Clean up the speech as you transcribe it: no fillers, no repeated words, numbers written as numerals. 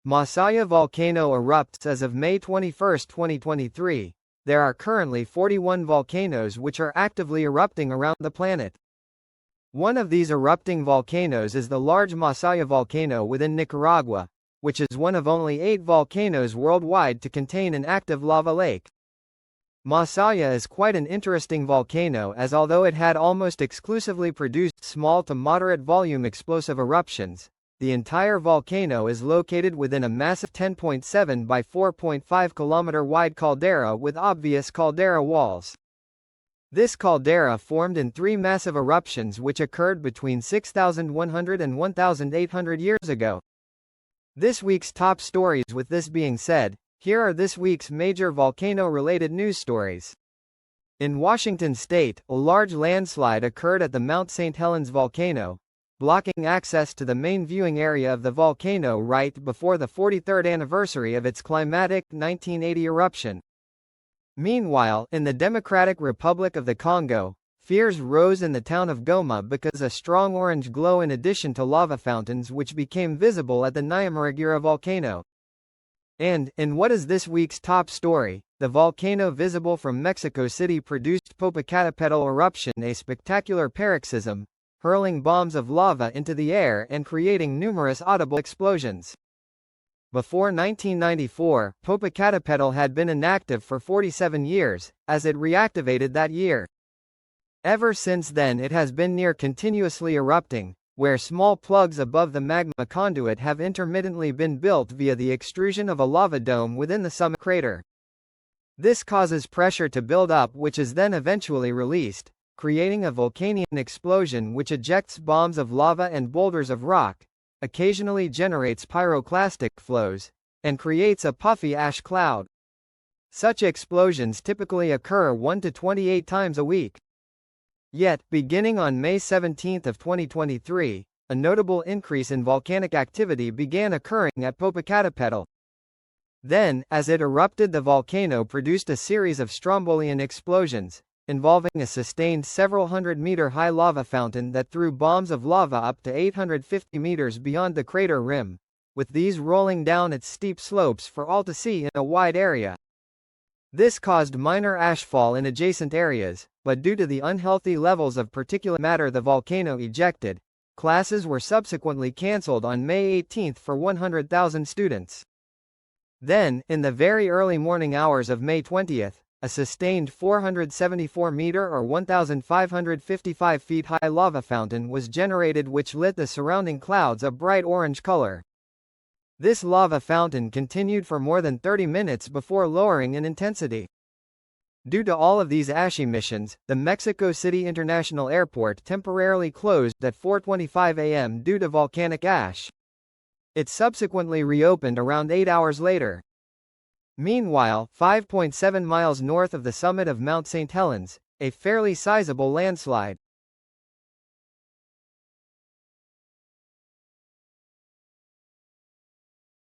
Masaya volcano erupts as of May 21, 2023. There are currently 41 volcanoes which are actively erupting around the planet. One of these erupting volcanoes is the large Masaya volcano within Nicaragua, which is one of only 8 volcanoes worldwide to contain an active lava lake. Masaya is quite an interesting volcano, as although it had almost exclusively produced small to moderate volume explosive eruptions, the entire volcano is located within a massive 10.7 by 4.5 kilometer wide caldera with obvious caldera walls. This caldera formed in 3 massive eruptions which occurred between 6,100 and 1,800 years ago. This week's top stories. With this being said, here are this week's major volcano-related news stories. In Washington state, a large landslide occurred at the Mount St. Helens volcano, blocking access to the main viewing area of the volcano right before the 43rd anniversary of its climatic 1980 eruption. Meanwhile, in the Democratic Republic of the Congo, fears rose in the town of Goma because a strong orange glow in addition to lava fountains which became visible at the Nyamuragira volcano. And, in what is this week's top story, the volcano visible from Mexico City produced Popocatépetl eruption, a spectacular paroxysm, hurling bombs of lava into the air and creating numerous audible explosions. Before 1994, Popocatépetl had been inactive for 47 years, as it reactivated that year. Ever since then it has been near continuously erupting, where small plugs above the magma conduit have intermittently been built via the extrusion of a lava dome within the summit crater. This causes pressure to build up which is then eventually released, creating a volcanic explosion which ejects bombs of lava and boulders of rock, occasionally generates pyroclastic flows, and creates a puffy ash cloud. Such explosions typically occur 1 to 28 times a week. Yet, beginning on May 17 of 2023, a notable increase in volcanic activity began occurring at Popocatépetl. Then, as it erupted, the volcano produced a series of strombolian explosions, involving a sustained several hundred-meter-high lava fountain that threw bombs of lava up to 850 meters beyond the crater rim, with these rolling down its steep slopes for all to see in a wide area. This caused minor ashfall in adjacent areas, but due to the unhealthy levels of particulate matter the volcano ejected, classes were subsequently cancelled on May 18 for 100,000 students. Then, in the very early morning hours of May 20, a sustained 474-meter or 1,555 feet high lava fountain was generated which lit the surrounding clouds a bright orange color. This lava fountain continued for more than 30 minutes before lowering in intensity. Due to all of these ash emissions, the Mexico City International Airport temporarily closed at 4:25 a.m. due to volcanic ash. It subsequently reopened around 8 hours later. Meanwhile, 5.7 miles north of the summit of Mount St. Helens, a fairly sizable landslide,